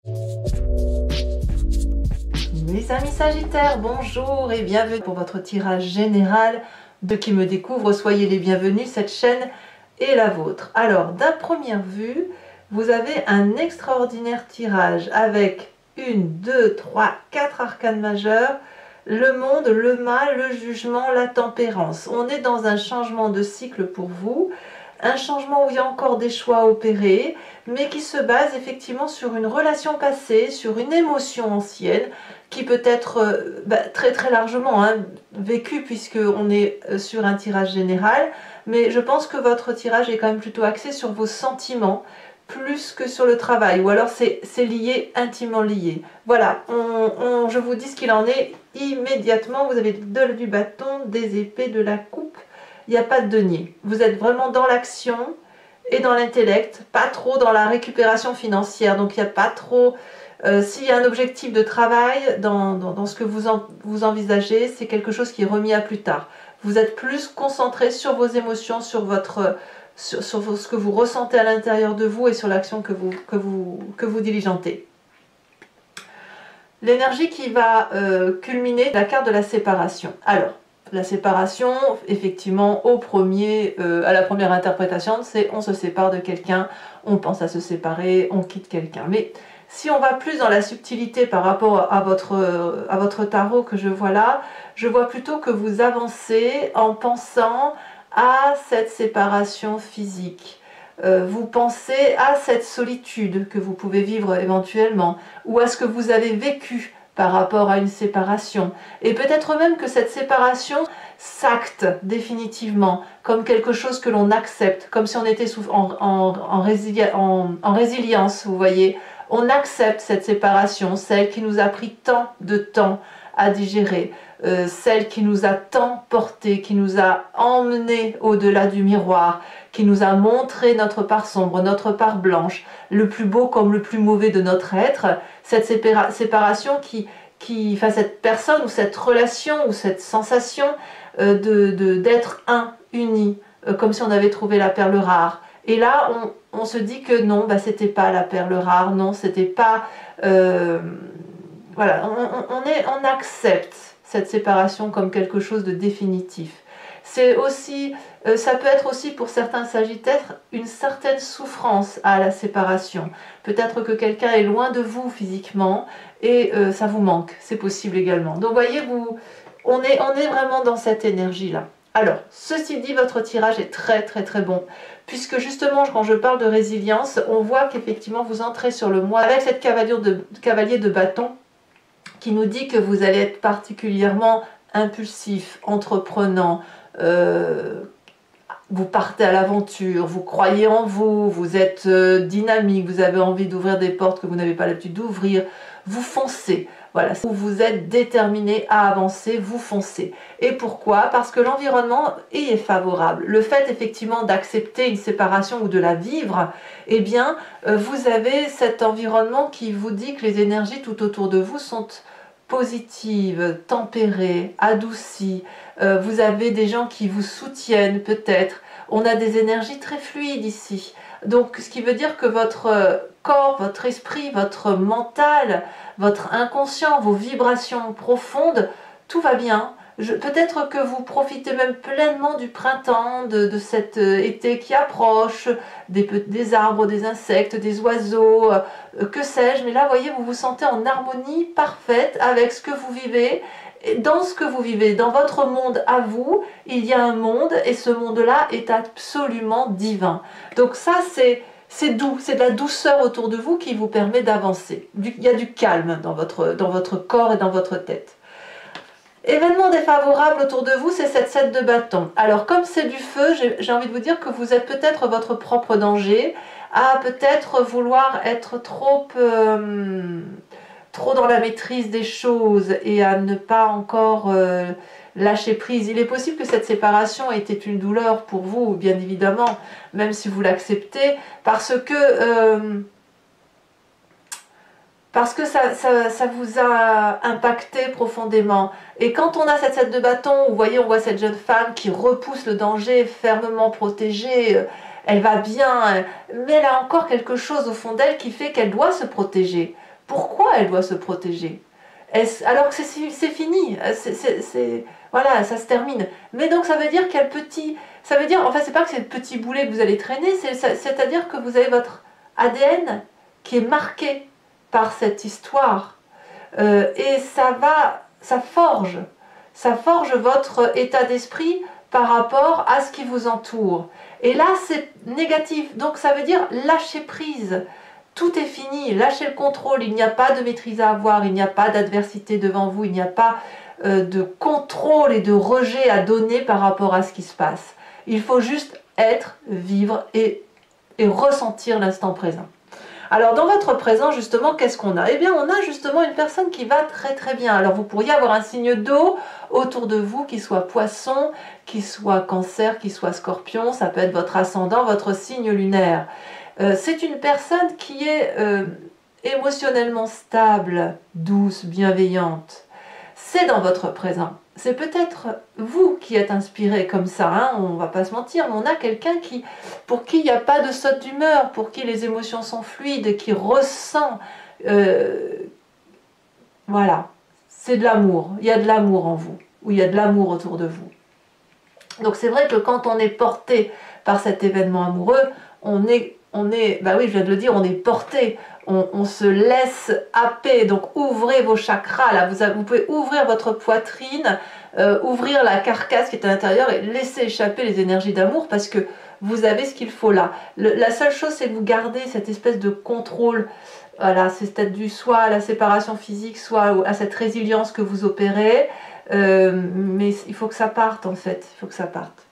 Mes amis Sagittaires, bonjour et bienvenue pour votre tirage général. De qui me découvrent, soyez les bienvenus, cette chaîne est la vôtre. Alors, d'un première vue, vous avez un extraordinaire tirage avec 1, 2, 3, 4 arcanes majeurs, le monde, le mal, le jugement, la tempérance. On est dans un changement de cycle pour vous, un changement où il y a encore des choix à opérer, mais qui se base effectivement sur une relation passée, sur une émotion ancienne, qui peut être très très largement vécue puisqu'on est sur un tirage général, mais je pense que votre tirage est quand même plutôt axé sur vos sentiments, plus que sur le travail, ou alors c'est lié, intimement lié. Voilà, je vous dis ce qu'il en est immédiatement. Vous avez du bâton, des épées, de la coupe, il n'y a pas de denier. Vous êtes vraiment dans l'action et dans l'intellect, pas trop dans la récupération financière, donc il n'y a pas trop... s'il y a un objectif de travail dans ce que vous envisagez, c'est quelque chose qui est remis à plus tard. Vous êtes plus concentré sur vos émotions, sur ce que vous ressentez à l'intérieur de vous et sur l'action que vous diligentez. L'énergie qui va culminer, la carte de la séparation. Alors, la séparation, effectivement, à la première interprétation, c'est on se sépare de quelqu'un, on pense à se séparer, on quitte quelqu'un. Mais si on va plus dans la subtilité par rapport à votre tarot que je vois là, je vois plutôt que vous avancez en pensant à cette séparation physique. Vous pensez à cette solitude que vous pouvez vivre éventuellement, ou à ce que vous avez vécu par rapport à une séparation. Et peut-être même que cette séparation s'acte définitivement comme quelque chose que l'on accepte, comme si on était en résilience, vous voyez. On accepte cette séparation, celle qui nous a pris tant de temps à digérer, celle qui nous a tant porté, qui nous a emmené au-delà du miroir, qui nous a montré notre part sombre, notre part blanche, le plus beau comme le plus mauvais de notre être. Cette séparation enfin cette personne ou cette relation ou cette sensation d'être uni, comme si on avait trouvé la perle rare. Et là, on se dit que non, c'était pas la perle rare, non, c'était pas... voilà, on accepte cette séparation comme quelque chose de définitif. C'est aussi, ça peut être aussi pour certains Sagittaires une certaine souffrance à la séparation. Peut-être que quelqu'un est loin de vous physiquement et ça vous manque, c'est possible également. Donc voyez, on est vraiment dans cette énergie-là. Alors, ceci dit, votre tirage est très très très bon, puisque justement, quand je parle de résilience, on voit qu'effectivement, vous entrez sur le mois avec cette cavalier de bâton, qui nous dit que vous allez être particulièrement impulsif, entreprenant, vous partez à l'aventure, vous croyez en vous, vous êtes dynamique, vous avez envie d'ouvrir des portes que vous n'avez pas l'habitude d'ouvrir, vous foncez. Voilà, vous êtes déterminé à avancer, vous foncez. Et pourquoi? Parce que l'environnement y est favorable. Le fait effectivement d'accepter une séparation ou de la vivre, eh bien, vous avez cet environnement qui vous dit que les énergies tout autour de vous sont positives, tempérées, adoucies. Vous avez des gens qui vous soutiennent peut-être. On a des énergies très fluides ici. Donc, ce qui veut dire que votre corps, votre esprit, votre mental, votre inconscient, vos vibrations profondes, tout va bien. Peut-être que vous profitez même pleinement du printemps, de cet été qui approche, des arbres, des insectes, des oiseaux, que sais-je. Mais là, vous voyez, vous vous sentez en harmonie parfaite avec ce que vous vivez. Dans ce que vous vivez, dans votre monde à vous, il y a un monde et ce monde-là est absolument divin. Donc ça, c'est doux, c'est de la douceur autour de vous qui vous permet d'avancer. Il y a du calme dans votre corps et dans votre tête. Événement défavorable autour de vous, c'est cette 7 de bâton. Alors comme c'est du feu, j'ai envie de vous dire que vous êtes peut-être votre propre danger, à peut-être vouloir être trop dans la maîtrise des choses et à ne pas encore lâcher prise. Il est possible que cette séparation ait été une douleur pour vous, bien évidemment, même si vous l'acceptez, parce que ça vous a impacté profondément. Et quand on a cette 7 de bâton, vous voyez, on voit cette jeune femme qui repousse le danger, fermement protégée, elle va bien, mais elle a encore quelque chose au fond d'elle qui fait qu'elle doit se protéger. pourquoi elle doit se protéger? Alors que c'est fini, voilà, ça se termine. Mais donc ça veut dire qu'il y a le petit, ça veut dire, enfin c'est pas que c'est le petit boulet que vous allez traîner, c'est-à-dire que vous avez votre ADN qui est marqué par cette histoire. Et ça forge votre état d'esprit par rapport à ce qui vous entoure. Et là, c'est négatif. Donc ça veut dire lâcher prise. Tout est fini, lâchez le contrôle, il n'y a pas de maîtrise à avoir, il n'y a pas d'adversité devant vous, il n'y a pas de contrôle et de rejet à donner par rapport à ce qui se passe. Il faut juste être, vivre et ressentir l'instant présent. Alors dans votre présent, justement, qu'est-ce qu'on a? Eh bien, on a justement une personne qui va très très bien. Alors vous pourriez avoir un signe d'eau autour de vous, qui soit poisson, qui soit cancer, qui soit scorpion, ça peut être votre ascendant, votre signe lunaire. C'est une personne qui est émotionnellement stable, douce, bienveillante. C'est dans votre présent. C'est peut-être vous qui êtes inspiré comme ça, hein, on ne va pas se mentir, mais on a quelqu'un pour qui il n'y a pas de saute d'humeur, pour qui les émotions sont fluides, qui ressent. Voilà, c'est de l'amour. Il y a de l'amour en vous, ou il y a de l'amour autour de vous. Donc c'est vrai que quand on est porté par cet événement amoureux, bah oui, je viens de le dire, on est porté, on se laisse happer. Donc ouvrez vos chakras, là, vous pouvez ouvrir votre poitrine, ouvrir la carcasse qui est à l'intérieur et laisser échapper les énergies d'amour parce que vous avez ce qu'il faut là. La seule chose, c'est que vous gardez cette espèce de contrôle. Voilà, c'est peut-être dû soit à la séparation physique, soit à cette résilience que vous opérez. Mais il faut que ça parte en fait, il faut que ça parte.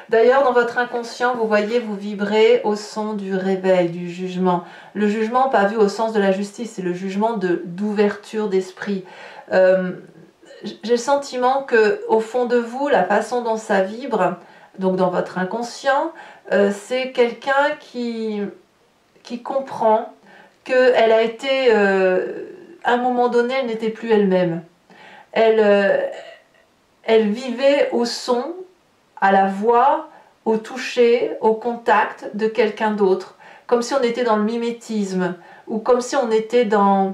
D'ailleurs, dans votre inconscient, vous voyez, vous vibrez au son du réveil, du jugement. Le jugement, pas vu au sens de la justice, c'est le jugement d'ouverture d'esprit. J'ai le sentiment que au fond de vous, la façon dont ça vibre, donc dans votre inconscient, c'est quelqu'un qui comprend qu'elle a été, à un moment donné, elle n'était plus elle-même. Elle vivait au son, à la voix, au toucher, au contact de quelqu'un d'autre, comme si on était dans le mimétisme, ou comme si on était dans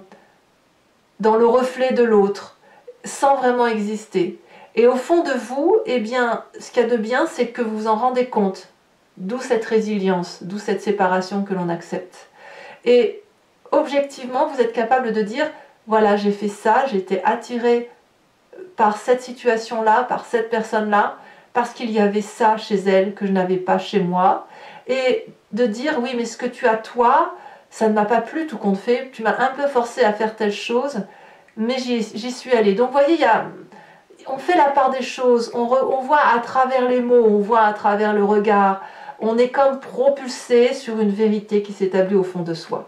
le reflet de l'autre, sans vraiment exister. Et au fond de vous, eh bien, ce qu'il y a de bien, c'est que vous vous en rendez compte, d'où cette résilience, d'où cette séparation que l'on accepte. Et objectivement, vous êtes capable de dire, voilà, j'ai fait ça, j'ai été attirée par cette situation-là, par cette personne-là, parce qu'il y avait ça chez elle que je n'avais pas chez moi, et de dire oui mais ce que tu as toi, ça ne m'a pas plu tout compte fait, tu m'as un peu forcé à faire telle chose, mais j'y suis allée. Donc vous voyez, on fait la part des choses, on voit à travers les mots, on voit à travers le regard, on est comme propulsé sur une vérité qui s'établit au fond de soi.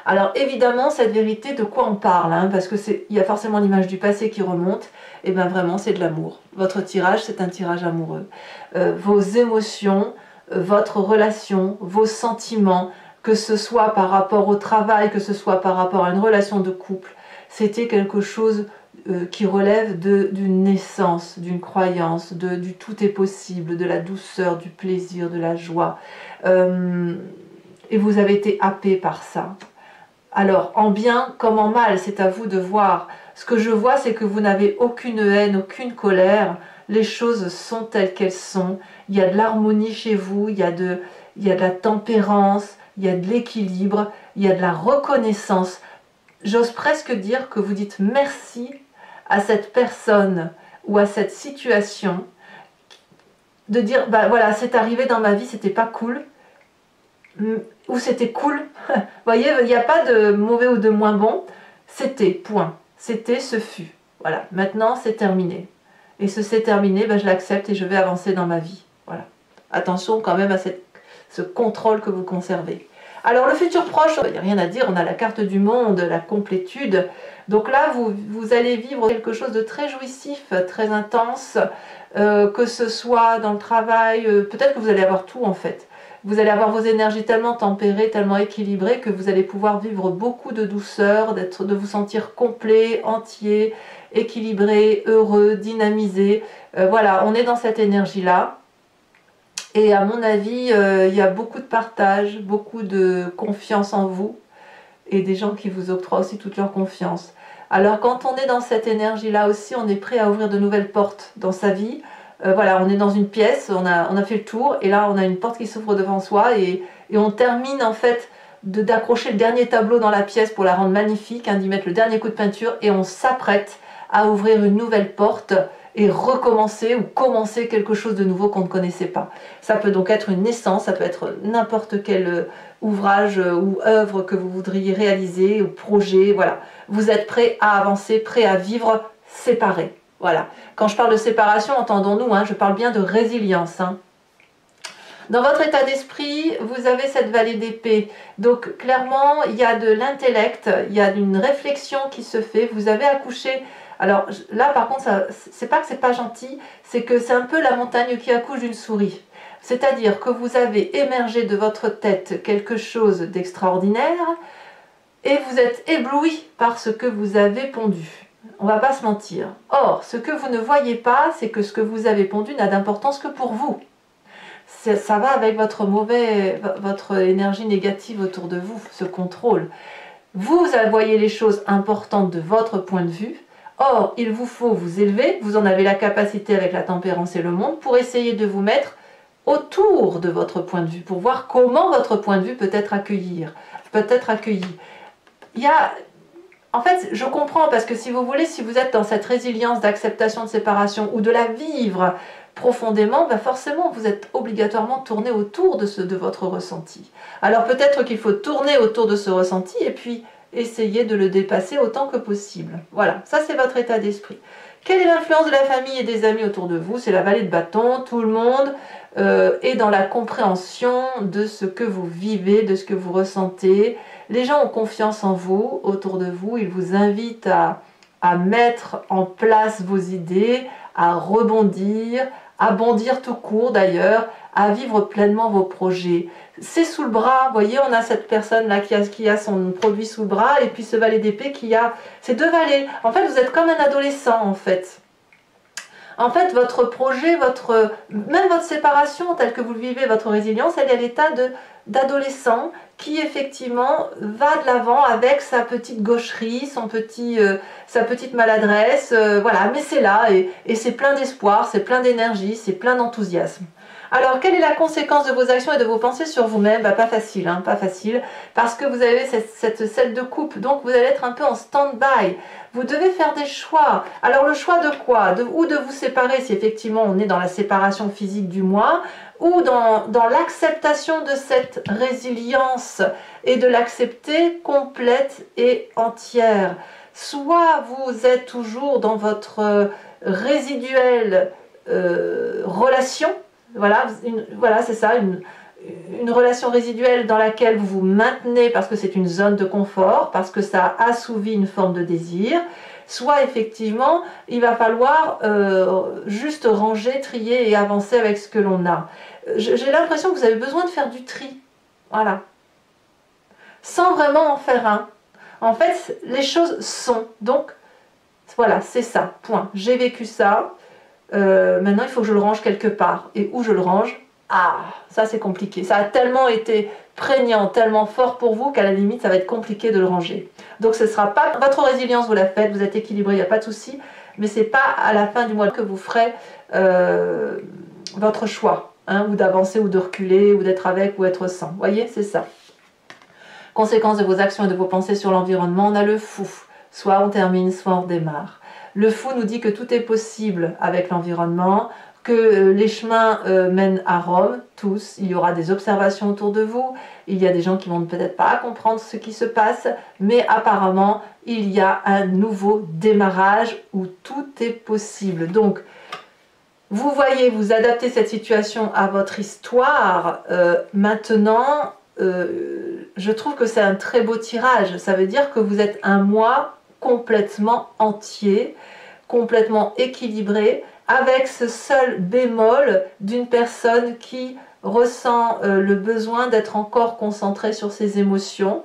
Alors évidemment, cette vérité, de quoi on parle, hein, parce qu'il y a forcément l'image du passé qui remonte, et bien vraiment c'est de l'amour. Votre tirage, c'est un tirage amoureux. Vos émotions, votre relation, vos sentiments, que ce soit par rapport au travail, que ce soit par rapport à une relation de couple, c'était quelque chose qui relève d'une naissance, d'une croyance, du tout est possible, de la douceur, du plaisir, de la joie. Et vous avez été happé par ça. Alors, en bien comme en mal, c'est à vous de voir. Ce que je vois, c'est que vous n'avez aucune haine, aucune colère. Les choses sont telles qu'elles sont. Il y a de l'harmonie chez vous, il y a de la tempérance, il y a de l'équilibre, il y a de la reconnaissance. J'ose presque dire que vous dites merci à cette personne ou à cette situation. De dire, bah voilà, c'est arrivé dans ma vie, c'était pas cool. Ou c'était cool. Vous voyez, il n'y a pas de mauvais ou de moins bon. C'était, point. C'était, ce fut. Voilà, maintenant c'est terminé. Et ce c'est terminé, ben, je l'accepte et je vais avancer dans ma vie. Voilà. Attention quand même à ce contrôle que vous conservez. Alors le futur proche, il n'y a rien à dire, on a la carte du monde, la complétude. Donc là, vous allez vivre quelque chose de très jouissif, très intense, que ce soit dans le travail, peut-être que vous allez avoir tout en fait. Vous allez avoir vos énergies tellement tempérées, tellement équilibrées que vous allez pouvoir vivre beaucoup de douceur, de vous sentir complet, entier, équilibré, heureux, dynamisé. Voilà, on est dans cette énergie-là. Et à mon avis, il y a beaucoup de partage, beaucoup de confiance en vous. et des gens qui vous octroient aussi toute leur confiance. Alors quand on est dans cette énergie-là aussi, on est prêt à ouvrir de nouvelles portes dans sa vie. Voilà, on est dans une pièce, on a fait le tour, et là on a une porte qui s'ouvre devant soi, et on termine en fait d'accrocher le dernier tableau dans la pièce pour la rendre magnifique, hein, d'y mettre le dernier coup de peinture, et on s'apprête à ouvrir une nouvelle porte et recommencer ou commencer quelque chose de nouveau qu'on ne connaissait pas. Ça peut donc être une naissance, ça peut être n'importe quel ouvrage ou œuvre que vous voudriez réaliser, ou projet, voilà. Vous êtes prêt à avancer, prêt à vivre séparé. Voilà. Quand je parle de séparation, entendons-nous, hein, je parle bien de résilience. Hein. Dans votre état d'esprit, vous avez cette vallée d'épée. Donc clairement, il y a de l'intellect, il y a une réflexion qui se fait. Vous avez accouché. Alors là, par contre, c'est pas que c'est pas gentil, c'est que c'est un peu la montagne qui accouche d'une souris. C'est-à-dire que vous avez émergé de votre tête quelque chose d'extraordinaire et vous êtes ébloui par ce que vous avez pondu. On va pas se mentir. Or, ce que vous ne voyez pas, c'est que ce que vous avez pondu n'a d'importance que pour vous. Ça va avec votre énergie négative autour de vous, ce contrôle. Vous voyez les choses importantes de votre point de vue. Or, il vous faut vous élever, vous en avez la capacité avec la tempérance et le monde, pour essayer de vous mettre autour de votre point de vue, pour voir comment votre point de vue peut être accueilli. En fait, je comprends, parce que si vous voulez, si vous êtes dans cette résilience d'acceptation de séparation ou de la vivre profondément, ben forcément, vous êtes obligatoirement tourné autour de votre ressenti. Alors peut-être qu'il faut tourner autour de ce ressenti et puis essayer de le dépasser autant que possible. Voilà, ça c'est votre état d'esprit. Quelle est l'influence de la famille et des amis autour de vous? C'est la vallée de bâton, tout le monde est dans la compréhension de ce que vous vivez, de ce que vous ressentez. Les gens ont confiance en vous, autour de vous, ils vous invitent à mettre en place vos idées, à rebondir, à bondir tout court d'ailleurs, à vivre pleinement vos projets. C'est sous le bras, vous voyez, on a cette personne-là qui a son produit sous le bras, et puis ce valet d'épée qui a ces deux valets. En fait, vous êtes comme un adolescent, en fait. En fait, votre projet, même votre séparation, telle que vous le vivez, votre résilience, elle est à l'état d'adolescent qui, effectivement, va de l'avant avec sa petite gaucherie, sa petite maladresse, voilà, mais c'est là, et c'est plein d'espoir, c'est plein d'énergie, c'est plein d'enthousiasme. Alors, quelle est la conséquence de vos actions et de vos pensées sur vous-même? Pas facile, hein, pas facile, parce que vous avez cette 7 de coupe, donc vous allez être un peu en stand-by. Vous devez faire des choix. Alors, le choix de quoi? Ou de vous séparer, si effectivement on est dans la séparation physique du moi, ou dans l'acceptation de cette résilience et de l'accepter complète et entière. Soit vous êtes toujours dans votre résiduelle relation, voilà, c'est ça, une relation résiduelle dans laquelle vous vous maintenez parce que c'est une zone de confort, parce que ça assouvit une forme de désir, soit effectivement il va falloir juste ranger, trier et avancer avec ce que l'on a. J'ai l'impression que vous avez besoin de faire du tri, voilà, sans vraiment en faire un. En fait, les choses sont, donc voilà, c'est ça, point. J'ai vécu ça. Maintenant il faut que je le range quelque part. Et où je le range? Ah, ça c'est compliqué. Ça a tellement été prégnant, tellement fort pour vous qu'à la limite ça va être compliqué de le ranger. Donc ce ne sera pas votre résilience, vous la faites, vous êtes équilibré, il n'y a pas de souci. Mais ce n'est pas à la fin du mois que vous ferez votre choix, hein, ou d'avancer ou de reculer, ou d'être avec ou être sans. Vous voyez, c'est ça. Conséquence de vos actions et de vos pensées sur l'environnement, on a le fou. Soit on termine, soit on redémarre. Le fou nous dit que tout est possible avec l'environnement, que les chemins mènent à Rome, tous. Il y aura des observations autour de vous, il y a des gens qui vont peut-être pas comprendre ce qui se passe, mais apparemment, il y a un nouveau démarrage où tout est possible. Donc, vous voyez, vous adaptez cette situation à votre histoire. Maintenant, je trouve que c'est un très beau tirage. Ça veut dire que vous êtes un moi complètement entier, complètement équilibré, avec ce seul bémol d'une personne qui ressent le besoin d'être encore concentrée sur ses émotions,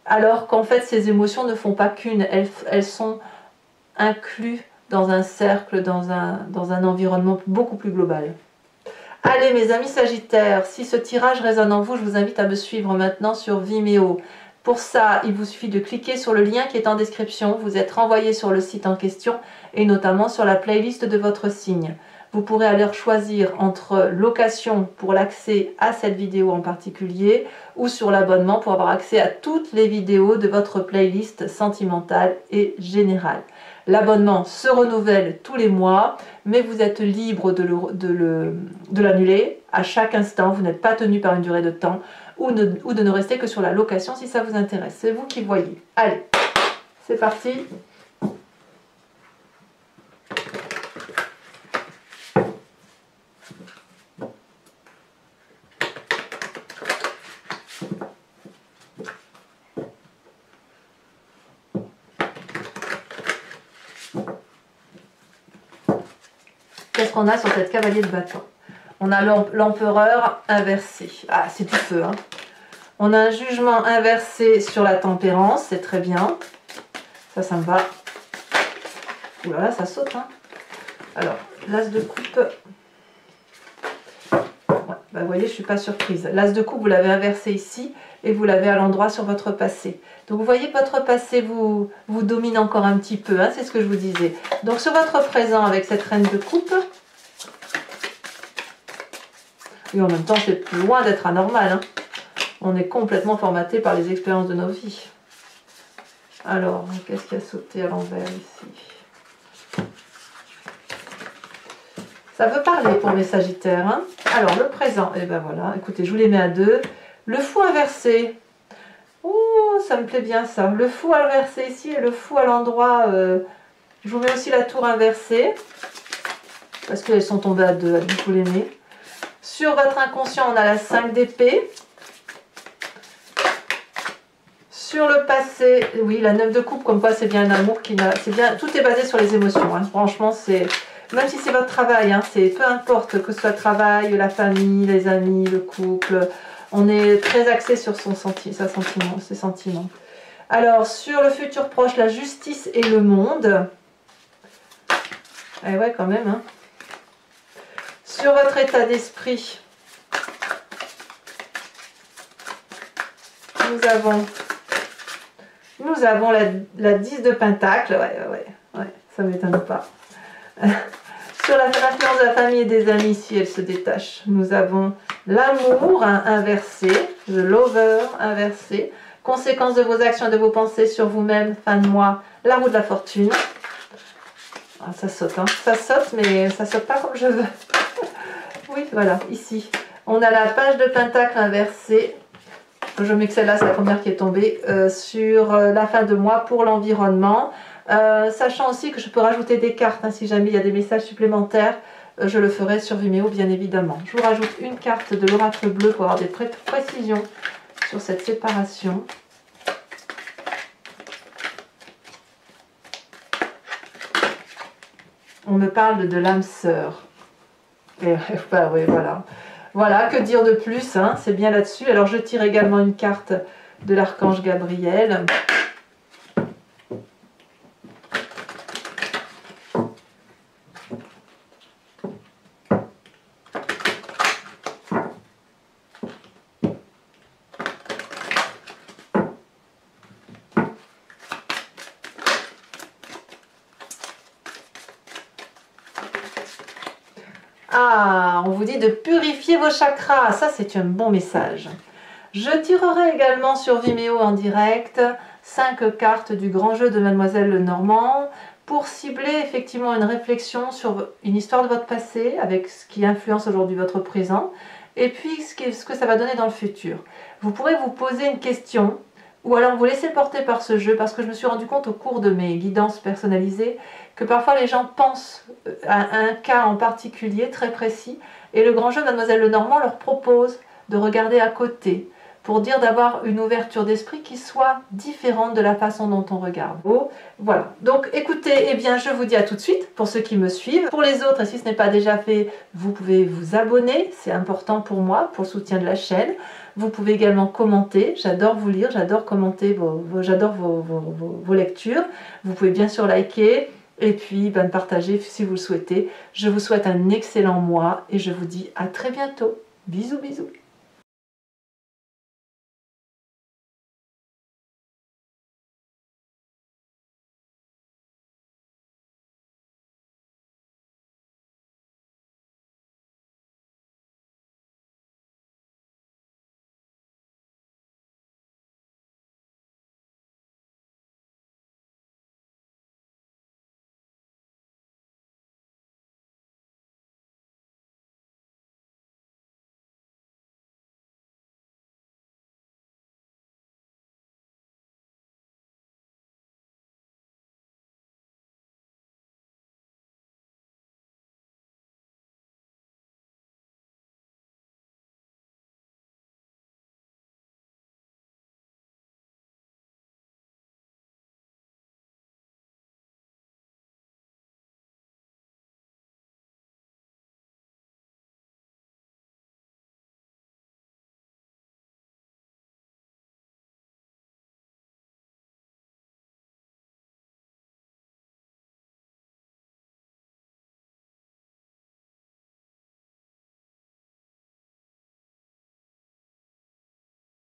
alors qu'en fait ces émotions ne font pas qu'une, elles sont incluses dans un cercle, dans un environnement beaucoup plus global. Allez mes amis Sagittaires, si ce tirage résonne en vous, je vous invite à me suivre maintenant sur Vimeo. Pour ça, il vous suffit de cliquer sur le lien qui est en description. Vous êtes renvoyé sur le site en question et notamment sur la playlist de votre signe. Vous pourrez alors choisir entre location pour l'accès à cette vidéo en particulier ou sur l'abonnement pour avoir accès à toutes les vidéos de votre playlist sentimentale et générale. L'abonnement se renouvelle tous les mois, mais vous êtes libre de l'annuler à chaque instant. Vous n'êtes pas tenu par une durée de temps ou de ne rester que sur la location si ça vous intéresse. C'est vous qui voyez. Allez, c'est parti. Qu'est-ce qu'on a sur cette cavalier de bâton? On a l'empereur inversé. Ah, c'est du feu, hein. On a un jugement inversé sur la tempérance, c'est très bien. Ça me va. Ouh là là, ça saute, hein. Alors, l'as de coupe. Ouais, bah, vous voyez, je ne suis pas surprise. L'as de coupe, vous l'avez inversé ici et vous l'avez à l'endroit sur votre passé. Donc vous voyez que votre passé vous domine encore un petit peu, hein, c'est ce que je vous disais. Donc sur votre présent avec cette reine de coupe, et en même temps c'est loin d'être anormal, hein. On est complètement formaté par les expériences de nos vies. Alors, qu'est-ce qui a sauté à l'envers ici? Ça veut parler pour mes sagittaires, hein. Alors le présent, et ben voilà, écoutez, je vous les mets à deux. Le fou inversé. Oh, ça me plaît bien ça. Le fou inversé ici et le fou à l'endroit. Je vous mets aussi la tour inversée. Parce qu'elles sont tombées à deux, vous les mettez. Sur votre inconscient, on a la 5 d'épée. Sur le passé, oui, la 9 de coupe, comme quoi c'est bien un amour qui n'a. C'est bien. Tout est basé sur les émotions. Hein. Franchement, c'est. Même si c'est votre travail, hein, c'est peu importe que ce soit le travail, la famille, les amis, le couple. On est très axé sur ses sentiments. Alors, sur le futur proche, la justice et le monde. Eh ouais, quand même. Hein. Sur votre état d'esprit, nous avons la 10 de pentacle. Ouais, ça ne m'étonne pas. Sur l'influence de la famille et des amis, si elle se détache, nous avons l'amour inversé, the lover inversé, conséquence de vos actions et de vos pensées sur vous-même, fin de mois, la roue de la fortune. Ah, ça saute, hein. Ça saute, mais ça saute pas comme je veux. Oui, voilà, ici. On a la page de pentacle inversée. Je mets que celle-là, c'est la première qui est tombée. Sur la fin de mois pour l'environnement. Sachant aussi que je peux rajouter des cartes, hein, si jamais il y a des messages supplémentaires, je le ferai sur Vimeo bien évidemment. Je vous rajoute une carte de l'oracle bleu pour avoir des précisions sur cette séparation. On me parle de l'âme sœur. Bah oui, voilà. Voilà, que dire de plus, hein, c'est bien là-dessus. Alors je tire également une carte de l'archange Gabriel. Ah, on vous dit de purifier vos chakras. Ça, c'est un bon message. Je tirerai également sur Vimeo en direct 5 cartes du grand jeu de Mademoiselle Lenormand pour cibler effectivement une réflexion sur une histoire de votre passé avec ce qui influence aujourd'hui votre présent et puis ce que ça va donner dans le futur. Vous pourrez vous poser une question ou alors vous laisser porter par ce jeu parce que je me suis rendu compte au cours de mes guidances personnalisées que parfois les gens pensent à un cas en particulier très précis et le grand jeu de Mademoiselle Lenormand leur propose de regarder à côté pour dire d'avoir une ouverture d'esprit qui soit différente de la façon dont on regarde. Oh, voilà, donc écoutez, eh bien je vous dis à tout de suite pour ceux qui me suivent. Pour les autres, et si ce n'est pas déjà fait, vous pouvez vous abonner, c'est important pour moi, pour le soutien de la chaîne. Vous pouvez également commenter, j'adore vous lire, j'adore commenter, j'adore vos lectures. Vous pouvez bien sûr liker et puis partager si vous le souhaitez. Je vous souhaite un excellent mois et je vous dis à très bientôt. Bisous bisous.